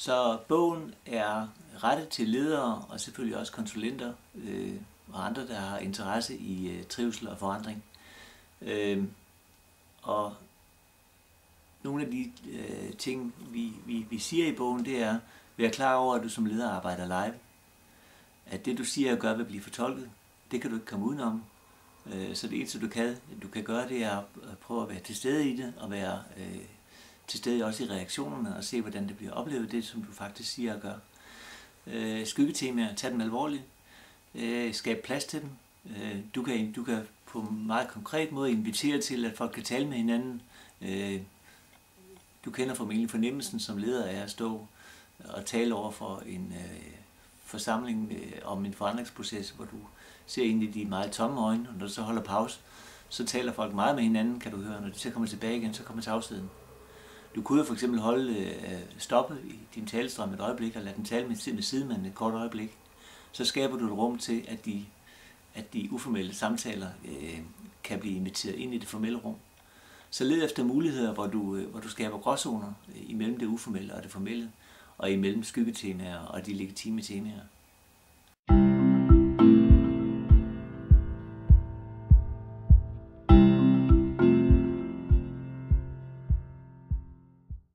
Så bogen er rettet til ledere og selvfølgelig også konsulenter og andre, der har interesse i trivsel og forandring. Og nogle af de ting, vi siger i bogen, det er, vær klar over, at du som leder arbejder live. At det, du siger og gør, vil blive fortolket. Det kan du ikke komme udenom. Så det eneste, du kan gøre, det er at prøve at være til stede i det, og være til stede også i reaktionerne, og se, hvordan det bliver oplevet, det som du faktisk siger og gør. Skyggetemaer, tag dem alvorligt. Skab plads til dem. Du kan på en meget konkret måde invitere til, at folk kan tale med hinanden. Du kender formentlig fornemmelsen som leder af at stå og tale over for en forsamling om en forandringsproces, hvor du ser ind i de meget tomme øjne, og når du så holder pause, så taler folk meget med hinanden, kan du høre. Når de så kommer tilbage igen, så kommer tavsheden. Du kunne jo for eksempel stoppe i din talestrøm et øjeblik, og lade den tale med sidemanden et kort øjeblik. Så skaber du et rum til, at de uformelle samtaler kan blive inviteret ind i det formelle rum. Så led efter muligheder, hvor du skaber gråzoner imellem det uformelle og det formelle, og imellem skyggetemaer og de legitime temaer.